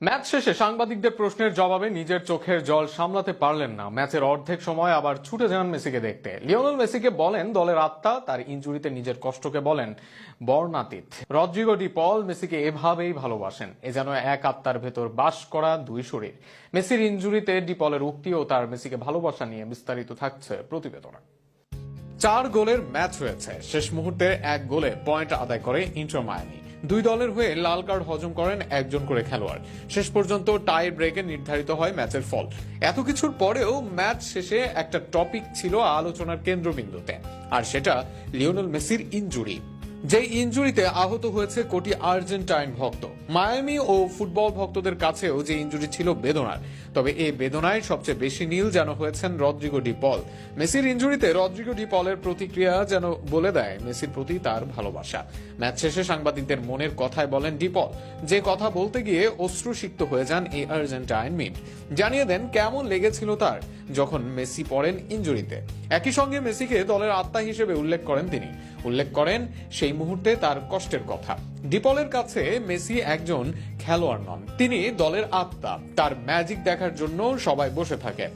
Match শেষে সাংবাদিকদের প্রশ্নের জবাবে নিজের চোখের জল সামলাতে পারলেন না। ম্যাচের অর্ধেক সময় আবার ছুটে যান মেসিকে দেখতে। লিওনেল মেসিকে বলেন দলের আত্মা, তার ইনজুরিতে নিজের কষ্টকে বলেন বর্ণাতীত। রদ্রিগো ডি পল মেসিকে এভাবেই ভালোবাসেন, এ যেন এক আত্মার ভেতর বাস করা দুই শরীর। মেসির ইনজুরিতে ডি পলের উক্তি ও তার মেসিকে ভালোবাসা নিয়ে বিস্তারিত থাকছে প্রতিবেদনে। 4 গোলের ম্যাচ হয়েছে। শেষ মুহূর্তে 1 গোলে পয়েন্ট আদায় করে ইন্টার মায়ামি। দুই দলের হয়ে লাল কার্ড হজম করেন একজন করে খেলোয়াড়। শেষ পর্যন্ত টাই ব্রেকে নির্ধারিত হয় ম্যাচের ফল। এত কিছুর পরেও ম্যাচ শেষে একটা টপিক ছিল আলোচনার কেন্দ্রবিন্দুতে, আর সেটা লিওনেল মেসির ইনজুরি। যে ইনজুরিতে আহত হয়েছে কোটি আর্জেন্টাইন ভক্ত। মায়ামি ও ফুটবল ভক্তদের কাছেও যে ইনজুরি ছিল বেদনার। তবে এই বেদনায় সবচেয়ে বেশি নীল যেন হয়েছেন রদ্রিগো ডি পল। মেসির ইনজুরিতে রদ্রিগো ডি পলের প্রতিক্রিয়া যেন বলে দেয় মেসির প্রতি তার ভালোবাসা। ম্যাচ শেষে সাংবাদিকদের মনের কথায় বলেন ডি পল, যে কথা বলতে গিয়ে অশ্রুসিক্ত হয়ে যান এই আর্জেন্টাইন মিড। জানিয়ে দেন কেমন লেগেছিল তার যখন মেসি পড়েন ইনজুরিতে। একই সঙ্গে মেসিকে দলের আত্মা হিসেবে উল্লেখ করেন তিনি। উল্লেখ করেন সেই মুহূর্তে তার কষ্টের কথা। ডিপলের কাছে মেসি একজন খেলোয়াড় নন, তিনি দলের আত্মা। তার ম্যাজিক দেখার জন্য সবাই বসে থাকে।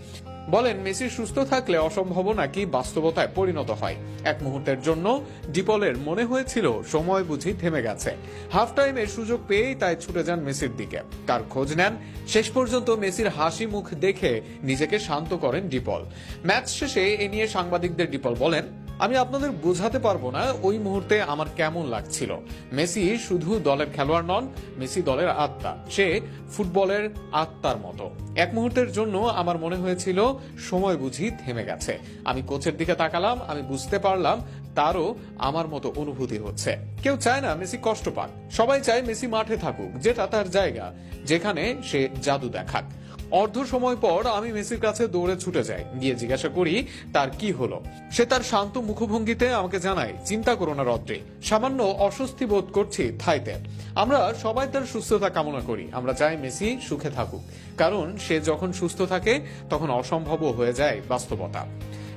বলেন মেসি সুস্থ থাকলে অসম্ভব নাকি বাস্তবতায় পরিণত হয়। এক মুহূর্তের জন্য ডিপলের মনে হয়েছিল সময় বুঝি থেমে গেছে। হাফ টাইমের সুযোগ পেয়েই তাই ছুটে যান মেসির দিকে, তার খোঁজ নেন। শেষ পর্যন্ত মেসির হাসি মুখ দেখে নিজেকে শান্ত করেন ডিপল। ম্যাচ শেষে এ নিয়ে সাংবাদিকদের ডিপল বলেন, আমি আপনাদের বোঝাতে পারবো না ওই মুহূর্তে আমার কেমন লাগছিল। মেসি শুধু দলের খেলোয়াড় নন, মেসি দলের আত্মা। সে ফুটবলের আত্মার মতো। এক মুহূর্তের জন্য আমার মনে হয়েছিল সময় বুঝি থেমে গেছে। আমি কোচের দিকে তাকালাম, আমি বুঝতে পারলাম তারও আমার মতো অনুভূতি হচ্ছে। কেউ চায় না মেসি কষ্ট পাক, সবাই চায় মেসি মাঠে থাকুক, যেটা তার জায়গা, যেখানে সে জাদু দেখাক। অর্ধ সময় পর আমি মেসির কাছে দৌড়ে ছুটে যাই, গিয়ে জিজ্ঞাসা করি তার কি হলো। সে তার শান্ত মুখভঙ্গিতে আমাকে জানায়, চিন্তা করো না রদ্রি, সামান্য অস্বস্তি বোধ করছি থাইতে। আমরা সবাই তার সুস্থতা কামনা করি। আমরা চাই মেসি সুখে থাকুক, কারণ সে যখন সুস্থ থাকে তখন অসম্ভবও হয়ে যায় বাস্তবতা।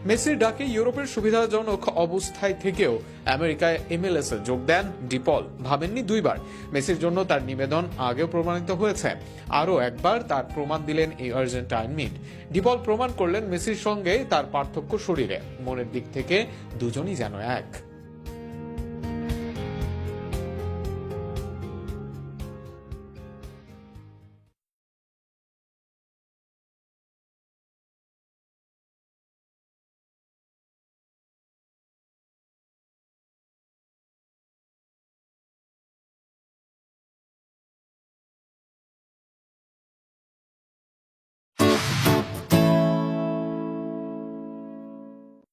মেসির ডাকে ইউরোপের সুবিধাজনক অবস্থায় থেকেও আমেরিকায় MLS এ যোগ দেন ডিপল। ভাবেননি দুইবার। মেসির জন্য তার নিবেদন আগেও প্রমাণিত হয়েছে। আরও একবার তার প্রমাণ দিলেন এই আর্জেন্টাইন মিড। ডিপল প্রমাণ করলেন মেসির সঙ্গে তার পার্থক্য শরীরে, মনের দিক থেকে দুজনই যেন এক।